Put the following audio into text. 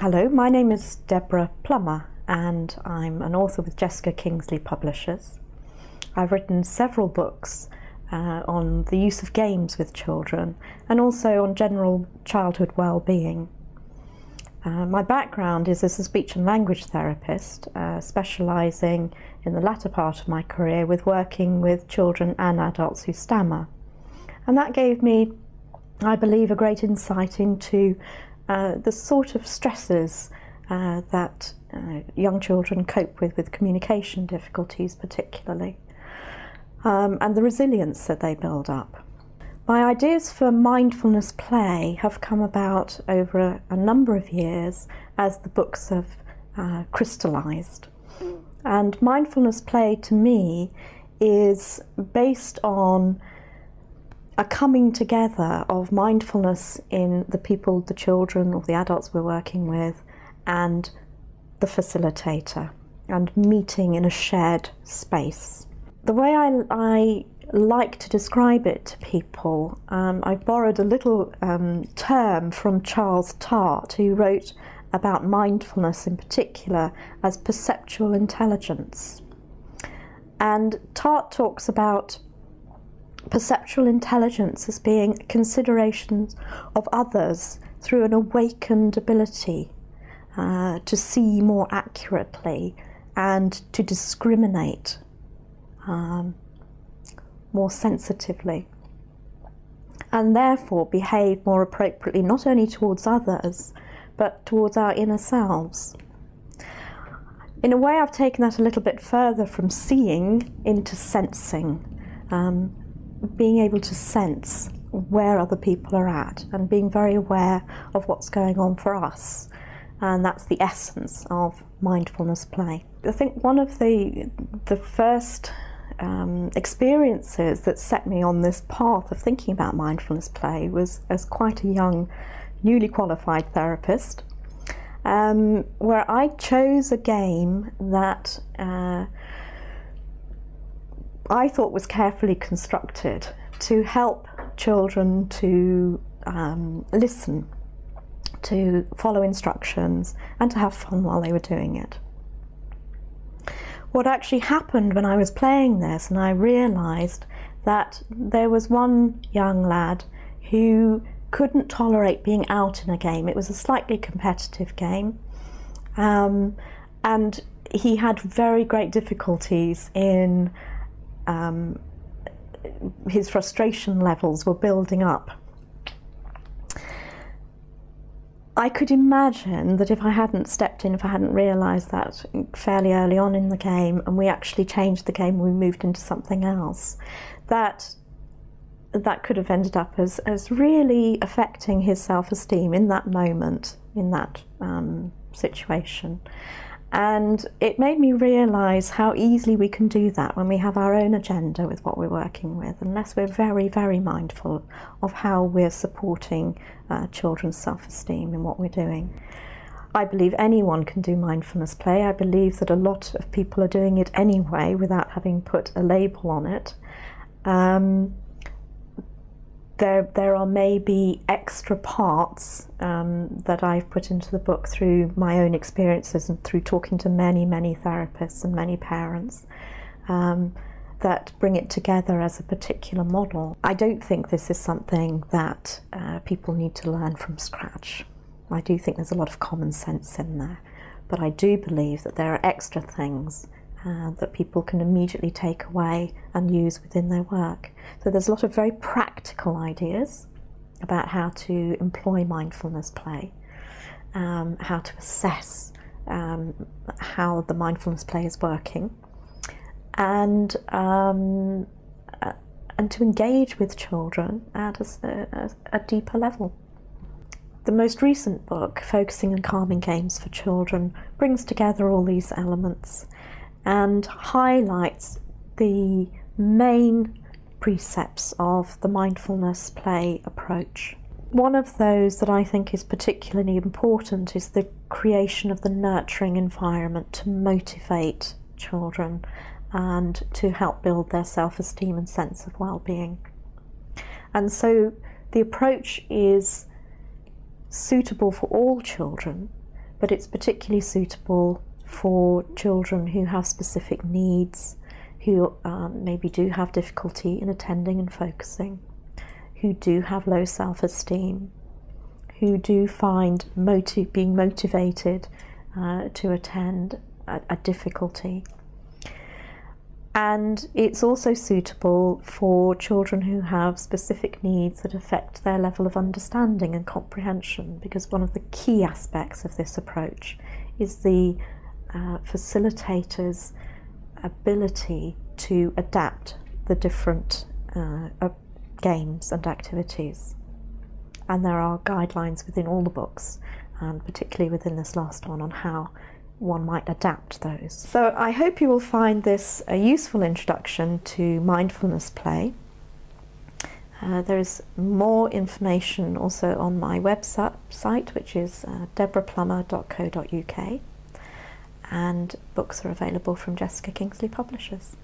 Hello, my name is Deborah Plummer and I'm an author with Jessica Kingsley Publishers. I've written several books on the use of games with children and also on general childhood well-being. My background is as a speech and language therapist, specialising in the latter part of my career with working with children and adults who stammer. And that gave me, I believe, a great insight into the sort of stresses that young children cope with communication difficulties particularly, and the resilience that they build up. My ideas for mindfulness play have come about over a number of years as the books have crystallised. And mindfulness play to me is based on a coming together of mindfulness in the people, the children or the adults we're working with, and the facilitator, and meeting in a shared space. The way I like to describe it to people, I borrowed a little term from Charles Tart, who wrote about mindfulness in particular as perceptual intelligence. And Tart talks about perceptual intelligence as being considerations of others through an awakened ability to see more accurately and to discriminate more sensitively, and therefore behave more appropriately not only towards others but towards our inner selves. In a way, I've taken that a little bit further from seeing into sensing. Being able to sense where other people are at and being very aware of what's going on for us. And that's the essence of mindfulness play. I think one of the first experiences that set me on this path of thinking about mindfulness play was as quite a young, newly qualified therapist, where I chose a game that I thought was carefully constructed to help children to listen, to follow instructions, and to have fun while they were doing it. What actually happened when I was playing this, and I realised that there was one young lad who couldn't tolerate being out in a game. It was a slightly competitive game, and he had very great difficulties in his frustration levels were building up. I could imagine that if I hadn't stepped in, if I hadn't realised that fairly early on in the game, and we actually changed the game and we moved into something else, that could have ended up as really affecting his self-esteem in that moment, in that situation. And it made me realise how easily we can do that when we have our own agenda with what we're working with, unless we're very, very mindful of how we're supporting children's self-esteem in what we're doing. I believe anyone can do mindfulness play. I believe that a lot of people are doing it anyway without having put a label on it. There are maybe extra parts that I've put into the book through my own experiences and through talking to many, many therapists and many parents that bring it together as a particular model. I don't think this is something that people need to learn from scratch. I do think there's a lot of common sense in there, but I do believe that there are extra things that people can immediately take away and use within their work. So there's a lot of very practical ideas about how to employ mindfulness play, how to assess how the mindfulness play is working, and to engage with children at a deeper level. The most recent book, Focusing on Calming Games for Children, brings together all these elements and highlights the main precepts of the mindfulness play approach. One of those that I think is particularly important is the creation of the nurturing environment to motivate children and to help build their self-esteem and sense of well-being. And so the approach is suitable for all children, but it's particularly suitable for children who have specific needs, who maybe do have difficulty in attending and focusing, who do have low self-esteem, who do find being motivated to attend a difficulty. And it's also suitable for children who have specific needs that affect their level of understanding and comprehension, because one of the key aspects of this approach is the facilitator's ability to adapt the different games and activities. And there are guidelines within all the books, and particularly within this last one, on how one might adapt those. So I hope you will find this a useful introduction to mindfulness play. There is more information also on my website, which is deborahplummer.co.uk, and books are available from Jessica Kingsley Publishers.